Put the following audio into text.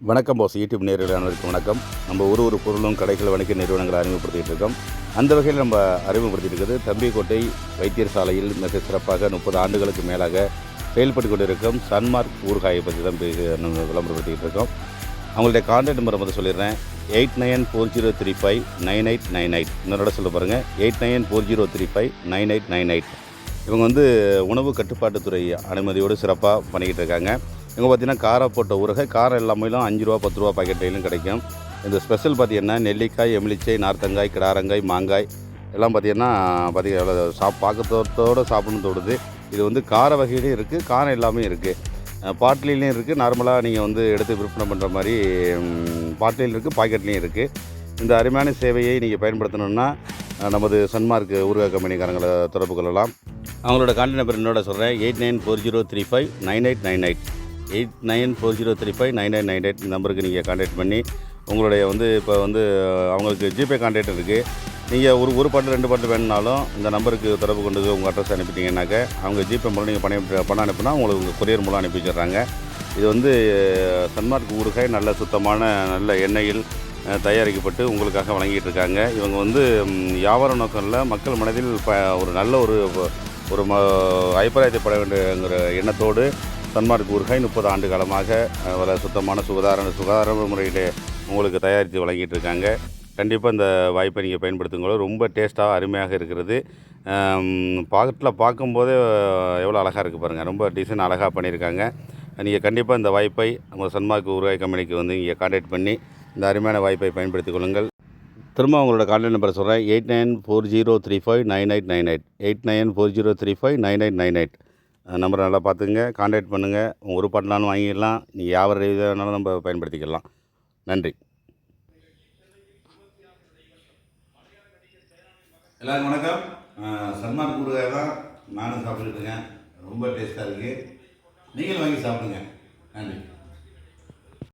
வணக்கம் pass YouTube நேயர்கள் அனைவருக்கும் வணக்கம். நம்ம ஒரு பொருளும் கடைகள் வணிக நிறுவனங்களை அறிமுகப்படுத்திகிட்டு இருக்கோம். அந்த வகையில் நம்ம அறிமுகப்படுத்திட்டு இருக்கிறது தம்பிக்கோட்டை வைத்தியர் சாலையில் மிக சிறப்பாக 30 ஆண்டுகளுக்கு மேலாக செயல்பட்டு கொண்டிருக்கும் சன்மார்க் ஊறுகாயை பற்றி தான் நம்ம விளம்பரப்படுத்திக்கிட்டு இருக்கோம். அவங்களுடைய கான்டாக்ட் நம்பரை வந்து சொல்லிடுறேன். 8940359898. இன்னொரு சொல்ல பாருங்கள், 8940359898. இவங்க வந்து உணவு கட்டுப்பாட்டுத்துறை அனுமதியோடு சிறப்பாக பண்ணிக்கிட்டு இருக்காங்க. இவங்க பார்த்திங்கன்னா காரம் போட்ட ஊறுகாய், காரம் எல்லாமேலும் 5 ரூபா 10 ரூபா பாக்கெட்டையிலும் கிடைக்கும். இந்த ஸ்பெஷல் பார்த்திங்கன்னா நெல்லிக்காய், எமிலிச்சை, நார்த்தங்காய், கிடாரங்காய், மாங்காய் எல்லாம் பார்த்திங்கன்னா எவ்வளோ பார்க்கத்தோடு சாப்பிடணும்னு தோடுது. இது வந்து கார வகையிலையும் இருக்குது, காரம் எல்லாமே இருக்குது. பாட்டிலையும் இருக்குது. நார்மலாக நீங்கள் வந்து எடுத்து விற்பனை பண்ணுற மாதிரி பாட்டிலையும் இருக்குது, பாக்கெட்லேயும் இருக்குது. இந்த அருமையான சேவையை நீங்கள் பயன்படுத்தணுன்னா நமது சன்மார்க் ஊறுகாய் கம்பெனிக்காரங்களை தொடர்பு கொள்ளலாம். அவங்களோட கான்டாக்ட் நம்பர் என்னோட சொல்கிறேன். 8940359898. 8940359898 நம்பருக்கு நீங்கள் கான்டாக்ட் பண்ணி உங்களுடைய வந்து இப்போ வந்து அவங்களுக்கு ஜிபே கான்டாக்ட் இருக்குது. நீங்கள் ஒரு பாட்டில் 2 பாட்டில் வேணுனாலும் இந்த நம்பருக்கு தொடர்பு கொண்டு உங்கள் அட்ரஸ் அனுப்பிட்டீங்கன்னாக்க அவங்க ஜிபே மூலம் நீங்கள் பணம் அனுப்புனா உங்களுக்கு கொரியர் மூலம் அனுப்பி வச்சிடுறாங்க. இது வந்து சன்மார்க் ஊறுகாய் நல்ல சுத்தமான நல்ல எண்ணெயில் தயாரிக்கப்பட்டு உங்களுக்காக வழங்கிட்டு இருக்காங்க. இவங்க வந்து வியாபார நோக்கம்ல மக்கள் மனதில் ஒரு நல்ல ஒரு அபிப்பிராயத்தை பட வேண்டியங்கிற எண்ணத்தோடு சன்மார்க் ஊறுகாய் 30 ஆண்டு காலமாக வர சுத்தமான சுகாதார முறையில் உங்களுக்கு தயாரித்து வழங்கிட்டு இருக்காங்க. கண்டிப்பாக இந்த வாய்ப்பை நீங்கள் பயன்படுத்துங்களோ. ரொம்ப டேஸ்ட்டாக அருமையாக இருக்கிறது. பாக்கெட்டில் பார்க்கும்போதே எவ்வளோ அழகாக இருக்குது பாருங்கள். ரொம்ப டிசைன் அழகாக பண்ணியிருக்காங்க. நீங்கள் கண்டிப்பாக இந்த வாய்ப்பை நம்ம சன்மார்க் ஊறுகாய் கம்பெனிக்கு வந்து இங்கே கான்டாக்ட் பண்ணி இந்த அருமையான வாய்ப்பை பயன்படுத்திக் கொள்ளுங்கள். திரும்ப அவங்களோட கான்டாக்ட் நம்பர் சொல்கிறேன். 8940359898. 8940359898 நம்பரை நல்லா பார்த்துங்க, கான்டாக்ட் பண்ணுங்கள். ஒரு பாட்டிலாலும் வாங்கிடலாம். நீங்கள் வியாபார வேணாலும் நம்ம பயன்படுத்திக்கலாம். நன்றி. எல்லாருக்கும் வணக்கம். சன்மார்க் ஊறுகாய் தான் நானும் சாப்பிட்டுருக்கேன். ரொம்ப டேஸ்ட்டாக இருக்குது. நீங்களும் வாங்கி சாப்பிடுங்க. நன்றி.